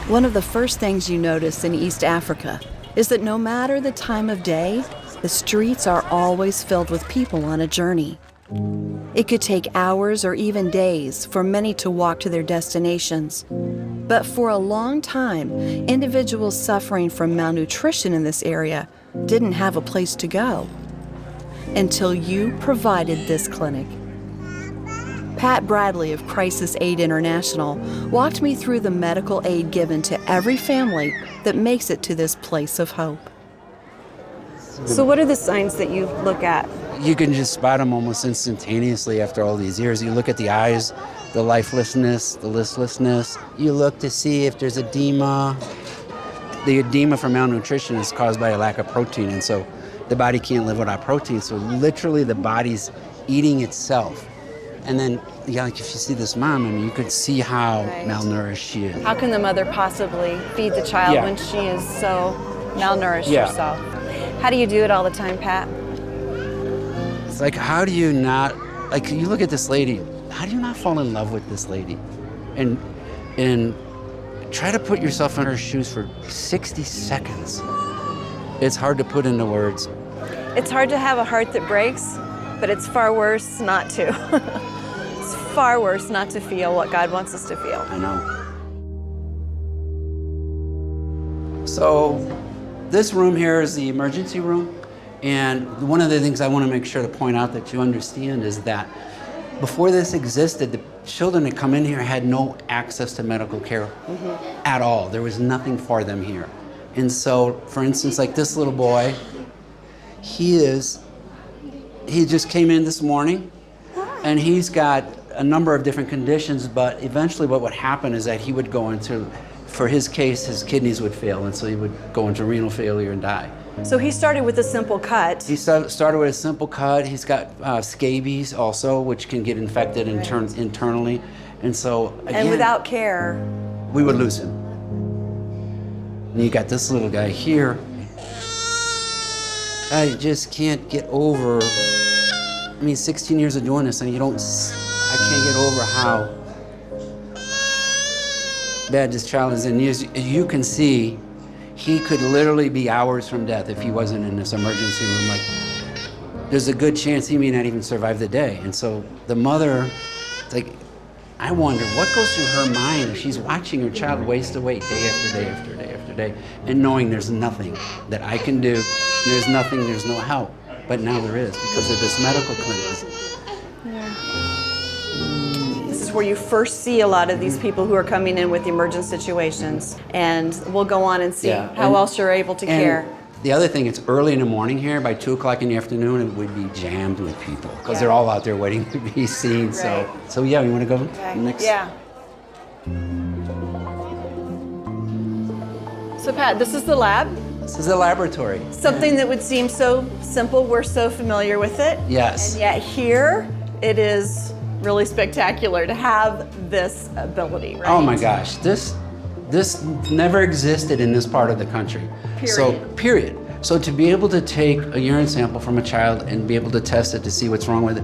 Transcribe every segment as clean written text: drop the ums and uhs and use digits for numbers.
One of the first things you notice in East Africa is that no matter the time of day, the streets are always filled with people on a journey. It could take hours or even days for many to walk to their destinations. But for a long time, individuals suffering from malnutrition in this area didn't have a place to go. Until you provided this clinic. Pat Bradley of Crisis Aid International walked me through the medical aid given to every family that makes it to this place of hope. So what are the signs that you look at? You can just spot them almost instantaneously after all these years. You look at the eyes, the lifelessness, the listlessness. You look to see if there's edema. The edema from malnutrition is caused by a lack of protein, and so the body can't live without protein. So literally the body's eating itself. And then, yeah, like if you see this mom, I mean, you could see how malnourished she is. How can the mother possibly feed the child when she is so malnourished herself? How do you do it all the time, Pat? It's like, how do you not, like, you look at this lady, how do you not fall in love with this lady? And try to put yourself in her shoes for 60 seconds. It's hard to put into words. It's hard to have a heart that breaks, but it's far worse not to. It's far worse not to feel what God wants us to feel. I know. So this room here is the emergency room. And one of the things I want to make sure to point out that you understand is that before this existed, the children that come in here had no access to medical care at all. There was nothing for them here. And so, for instance, like this little boy, he just came in this morning, and he's got a number of different conditions, but eventually what would happen is that he would go into, for his case, his kidneys would fail, and so he would go into renal failure and die. So he started with a simple cut. He started with a simple cut. He's got scabies also, which can get infected internally. And so, again, and without care, we would lose him. And you got this little guy here. I just can't get over, I mean, 16 years of doing this, and I can't get over how bad this child is. And as you can see, he could literally be hours from death if he wasn't in this emergency room. Like, there's a good chance he may not even survive the day. And so the mother, it's like, I wonder what goes through her mind if she's watching her child waste away day after day after day after day, and knowing there's nothing that I can do, there's no help. But now there is, because of this medical clinic. This is where you first see a lot of these people who are coming in with emergent situations. And we'll go on and see how else you're able to care. The other thing, it's early in the morning here. By 2 o'clock in the afternoon, it would be jammed with people because they're all out there waiting to be seen. Right. So yeah, you want to go next? Yeah. So Pat, this is the lab. This is a laboratory. Something that would seem so simple, we're so familiar with it. Yes. And yet here, it is really spectacular to have this ability, right? Oh my gosh, this never existed in this part of the country. Period. So to be able to take a urine sample from a child and be able to test it to see what's wrong with it,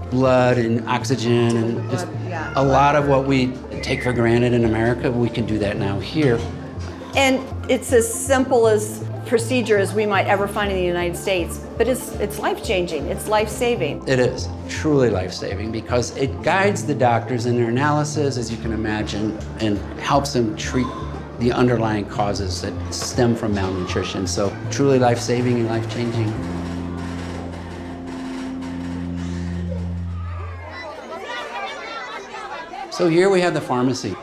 blood and oxygen and just a lot of what we take for granted in America, we can do that now here. And it's as simple as procedure as we might ever find in the United States, but it's life-changing, it's life-saving. It is truly life-saving because it guides the doctors in their analysis, as you can imagine, and helps them treat the underlying causes that stem from malnutrition. So truly life-saving and life-changing. So here we have the pharmacy.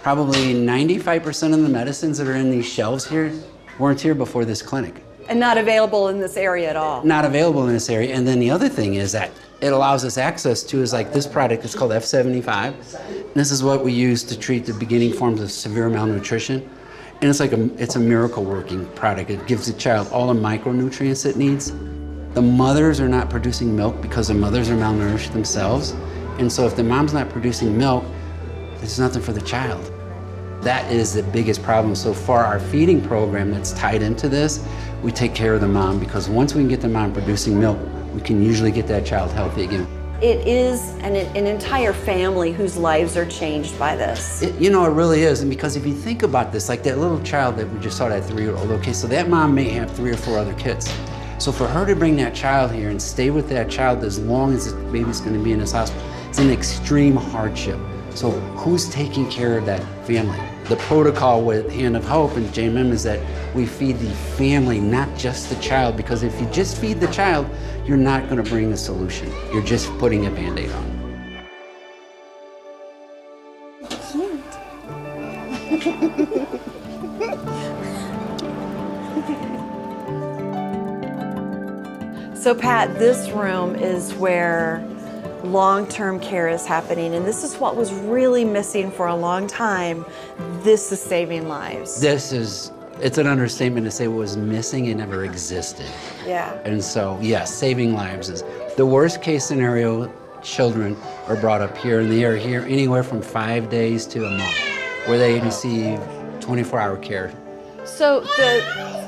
Probably 95% of the medicines that are in these shelves here weren't here before this clinic. And not available in this area at all. Not available in this area. And then the other thing is that it allows us access to is like this product. It's called F75. And this is what we use to treat the beginning forms of severe malnutrition. And it's like it's a miracle working product. It gives the child all the micronutrients it needs. The mothers are not producing milk because the mothers are malnourished themselves. And so if the mom's not producing milk, there's nothing for the child. That is the biggest problem. So for our feeding program that's tied into this, we take care of the mom because once we can get the mom producing milk, we can usually get that child healthy again. It is an entire family whose lives are changed by this. It really is. And because if you think about this, like that little child that we just saw, that 3-year-old, okay, so that mom may have 3 or 4 other kids. So for her to bring that child here and stay with that child as long as the baby's gonna be in this hospital, it's an extreme hardship. So who's taking care of that family? The protocol with Hand of Hope and JMM is that we feed the family, not just the child, because if you just feed the child, you're not gonna bring the solution. You're just putting a Band-Aid on. So Pat, this room is where long-term care is happening, and this is what was really missing for a long time. This is saving lives. It's an understatement to say what was missing. It never existed. Yeah. And so, yes, saving lives is the worst case scenario. Children are brought up here, and they are here anywhere from 5 days to a month, where they receive 24-hour care. So the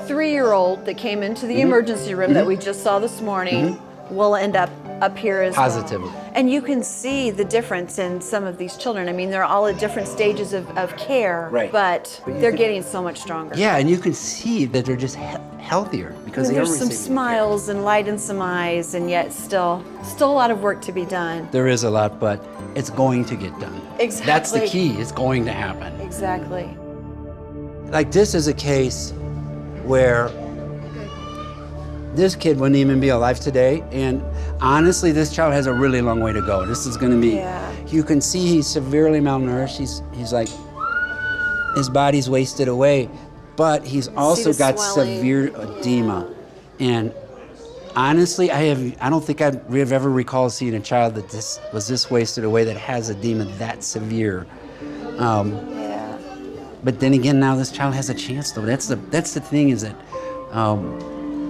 3-year-old that came into the emergency room that we just saw this morning will end up here as Positively. well. And you can see the difference in some of these children. I mean, they're all at different stages of care, Right. but they're getting so much stronger. Yeah, and you can see that they're just healthier because they are There's some receiving smiles and light in some eyes, and yet still a lot of work to be done. care. There is a lot, but it's going to get done. Exactly. That's the key. It's going to happen. Exactly. Like this is a case where this kid wouldn't even be alive today, and honestly, this child has a really long way to go. This is going to be. Yeah. You can see he's severely malnourished. He's like, his body's wasted away, but he's also got swelling. severe edema, and honestly, I don't think I've ever recalled seeing a child that was this wasted away that has edema that severe. Yeah. But then again, now this child has a chance, though. That's the thing, is that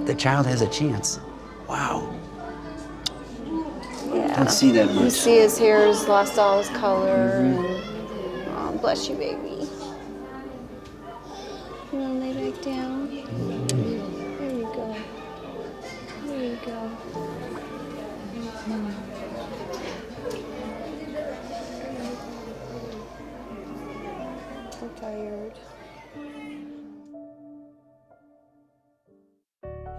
the child has a chance. Wow. Yeah. Don't see that You much. see his hair has lost all his color. And, oh, bless you, baby. You want to lay back down? There you go. There you go. I'm tired.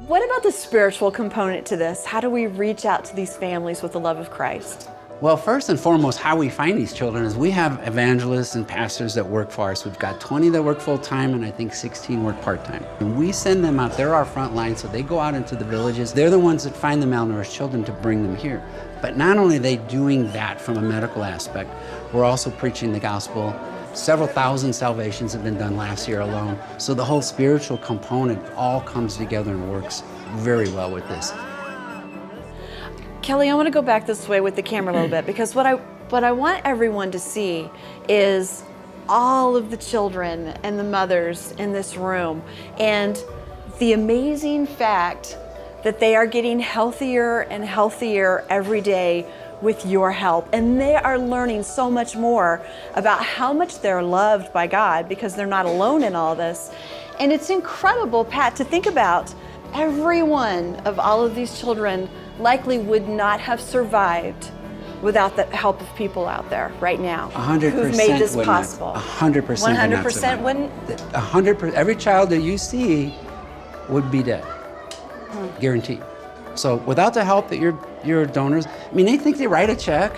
What about the spiritual component to this? How do we reach out to these families with the love of Christ? Well, first and foremost, how we find these children is we have evangelists and pastors that work for us. We've got 20 that work full-time, and I think 16 work part-time. And we send them out. They're our front line, so they go out into the villages. They're the ones that find the malnourished children to bring them here. But not only are they doing that from a medical aspect, we're also preaching the gospel. Several thousand salvations have been done last year alone. So the whole spiritual component all comes together and works very well with this. Kelly, I want to go back this way with the camera a little bit, because what I want everyone to see is all of the children and the mothers in this room, and the amazing fact that they are getting healthier and healthier every day with your help. And they are learning so much more about how much they're loved by God, because they're not alone in all this. And it's incredible, Pat, to think about every one of all of these children likely would not have survived without the help of people out there right now 100% who've made this would not. possible. 100% 100% wouldn't? 100%. Every child that you see would be dead. Guaranteed. So without the help that your donors, I mean, they think they write a check.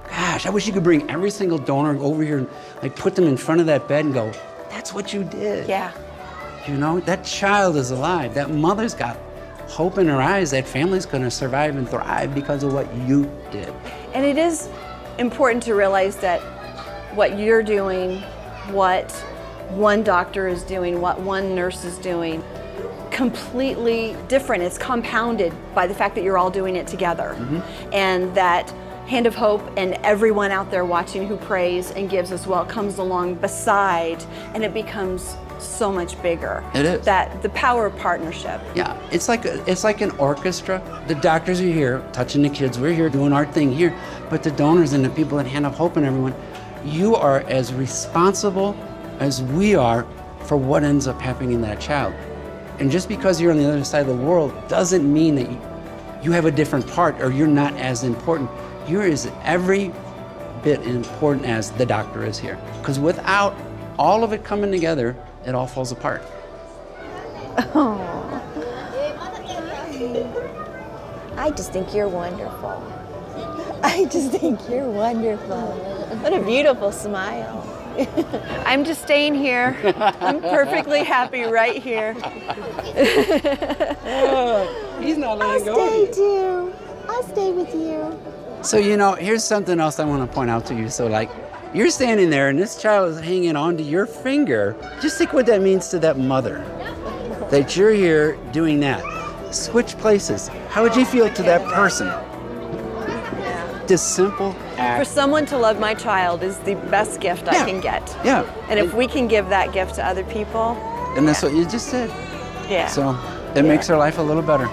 Gosh, I wish you could bring every single donor over here and like put them in front of that bed and go, that's what you did. Yeah. You know, that child is alive. That mother's got hope in her eyes. That family's going to survive and thrive because of what you did. And it is important to realize that what you're doing, what one doctor is doing, what one nurse is doing, completely different. It's compounded by the fact that you're all doing it together. And that Hand of Hope and everyone out there watching who prays and gives as well comes along beside, and it becomes so much bigger. It is. That the power of partnership. Yeah, it's like an orchestra. The doctors are here touching the kids. We're here doing our thing here. But the donors and the people at Hand of Hope and everyone, you are as responsible as we are for what ends up happening in that child. And just because you're on the other side of the world doesn't mean that you have a different part or you're not as important. you're as every bit important as the doctor is here. Because without all of it coming together, it all falls apart. Oh. I just think you're wonderful. I just think you're wonderful. What a beautiful smile. I'm just staying here. I'm perfectly happy right here. He's not letting go. I'll stay too. I'll stay with you. So, you know, here's something else I want to point out to you. So, like, you're standing there and this child is hanging onto your finger. Just think what that means to that mother, that you're here doing that. Switch places. How would you feel to that person? This simple act. For someone to love my child is the best gift I can get. Yeah. And if we can give that gift to other people. And that's what you just said. Yeah. So it makes our life a little better.